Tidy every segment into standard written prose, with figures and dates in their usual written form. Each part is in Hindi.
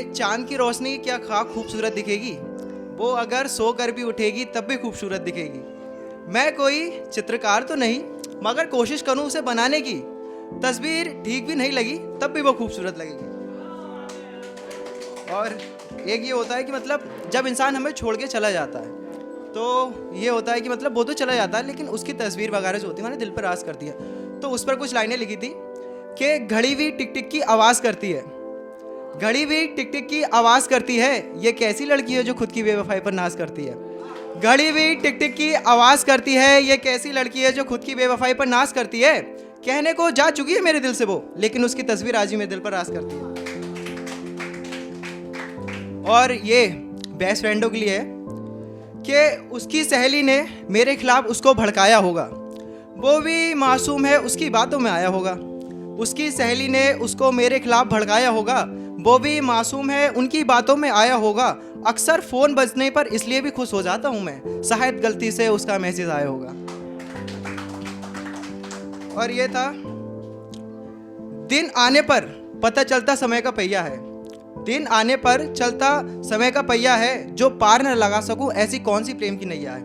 चांद की रोशनी क्या खाक खूबसूरत दिखेगी, वो अगर सो कर भी उठेगी तब भी खूबसूरत दिखेगी। मैं कोई चित्रकार तो नहीं, मगर कोशिश करूं उसे बनाने की, तस्वीर ठीक भी नहीं लगी तब भी वो खूबसूरत लगेगी। और एक ये होता है कि मतलब जब इंसान हमें छोड़ के चला जाता है तो ये होता है कि मतलब वो तो चला जाता है लेकिन उसकी तस्वीर वगैरह जो होती है मैंने दिल पर राज करती है। तो उस पर कुछ लाइनें लिखी थी कि घड़ी भी टिक टिक की आवाज़ करती है, घड़ी भी टिक टिक की आवाज़ करती है, ये कैसी लड़की है जो खुद की बेवफाई पर नाज करती है। घड़ी भी टिक टिक की आवाज़ करती है, ये कैसी लड़की है जो खुद की बेवफाई पर नाज करती है। कहने को जा चुकी है मेरे दिल से वो, लेकिन उसकी तस्वीर आज ही मेरे दिल पर राज करती है। और ये बेस्ट फ्रेंडों के लिए है कि उसकी सहेली ने मेरे खिलाफ उसको भड़काया होगा, वो भी मासूम है उसकी बातों में आया होगा। उसकी सहेली ने उसको मेरे खिलाफ भड़काया होगा, वो भी मासूम है उनकी बातों में आया होगा। अक्सर फ़ोन बजने पर इसलिए भी खुश हो जाता हूँ मैं, शायद गलती से उसका मैसेज आया होगा। और ये था, दिन आने पर पता चलता समय का पहिया है, दिन आने पर चलता समय का पहिया है, जो पार न लगा सकूं ऐसी कौन सी प्रेम की नैया है,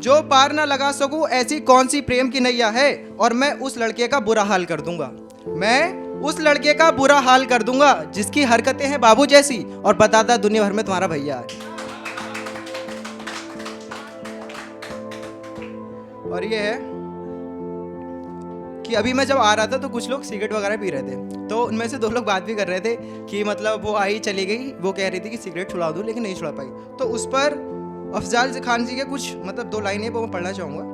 जो पार न लगा सकूं ऐसी कौन सी प्रेम की नैया है। और मैं उस लड़के का बुरा हाल कर दूंगा, मैं उस लड़के का बुरा हाल कर दूंगा जिसकी हरकतें हैं बाबू जैसी और बताता दुनिया भर में तुम्हारा भैया है। और ये है कि अभी मैं जब आ रहा था तो कुछ लोग सिगरेट वगैरह पी रहे थे, तो उनमें से 2 लोग बात भी कर रहे थे कि मतलब वो आई चली गई, वो कह रही थी कि सिगरेट छुड़ा दूं लेकिन नहीं छुड़ा पाई। तो उस पर अफजाल खान जी के कुछ मतलब 2 लाइनें वो मैं पढ़ना चाहूँगा।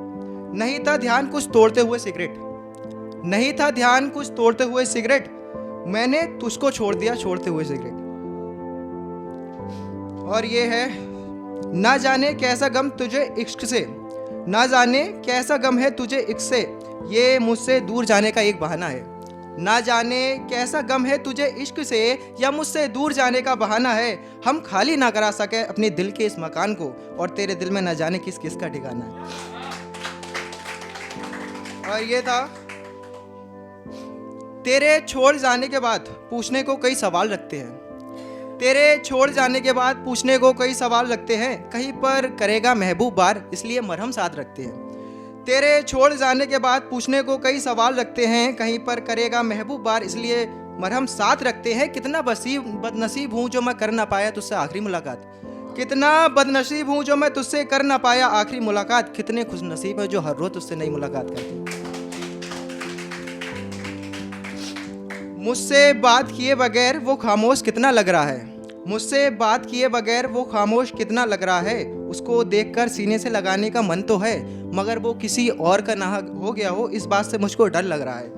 नहीं था ध्यान कुछ तोड़ते हुए सिगरेट, नहीं था ध्यान कुछ तोड़ते हुए सिगरेट, मैंने तुझको छोड़ दिया छोड़ते हुए सिगरेट। और ये है, ना जाने कैसा गम तुझे इश्क से, ना जाने कैसा गम है तुझे इश्क से, ये मुझसे दूर जाने का एक बहाना है। ना जाने कैसा गम है तुझे इश्क से या मुझसे दूर जाने का बहाना है। हम खाली ना करा सके अपने दिल के इस मकान को, और तेरे दिल में ना जाने किस किस का ठिकाना है। और ये था, तेरे छोड़ जाने के बाद पूछने को कई सवाल रखते हैं, तेरे छोड़ जाने के बाद पूछने को कई सवाल रखते हैं, कहीं पर करेगा महबूब बार इसलिए मरहम साथ रखते हैं। तेरे छोड़ जाने के बाद पूछने को कई सवाल रखते हैं, कहीं पर करेगा महबूब बार इसलिए मरहम साथ रखते हैं। कितना बदनसीब हूँ जो मैं कर ना पाया तुझसे आखिरी मुलाकात, कितना बदनसीब हूँ जो मैं तुझसे कर ना पाया आखिरी मुलाकात, कितने खुश नसीब है जो हर रोज तुझसे नई मुलाकात करते। मुझसे बात किए बगैर वो खामोश कितना लग रहा है, मुझसे बात किए बगैर वो खामोश कितना लग रहा है। उसको देखकर सीने से लगाने का मन तो है, मगर वो किसी और का ना हो गया हो इस बात से मुझको डर लग रहा है।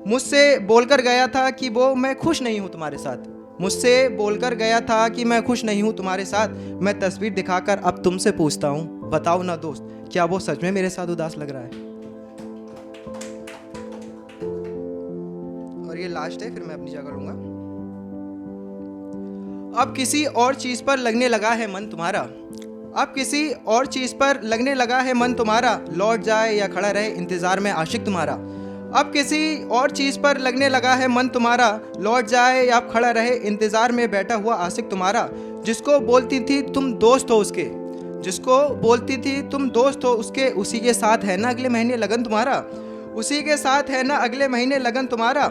मुझसे बोलकर गया था कि वो मैं खुश नहीं हूँ तुम्हारे साथ, मुझसे बोलकर गया था कि मैं खुश नहीं हूँ तुम्हारे साथ। मैं तस्वीर दिखाकर अब तुमसे पूछता हूँ, बताओ ना दोस्त क्या वो सच में मेरे साथ उदास लग रहा है। और ये लास्ट है, फिर मैं अपनी जगह लूंगा। अब किसी और चीज पर लगने लगा है मन तुम्हारा, अब किसी और चीज पर लगने लगा है मन तुम्हारा, लौट जाए या खड़ा रहे इंतजार में आशिक तुम्हारा। अब किसी और चीज पर लगने लगा है मन तुम्हारा, लौट जाए या खड़ा रहे इंतजार में बैठा हुआ आशिक तुम्हारा। जिसको बोलती थी तुम दोस्त हो उसके, जिसको बोलती थी तुम दोस्त हो उसके, उसी के साथ है ना अगले महीने लगन तुम्हारा, उसी के साथ है ना अगले महीने लगन तुम्हारा।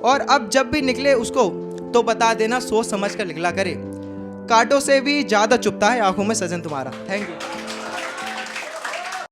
और अब जब भी निकले उसको तो बता देना सोच समझ कर निकला करे, कांटों से भी ज़्यादा चुभता है आंखों में सजन तुम्हारा। Thank you.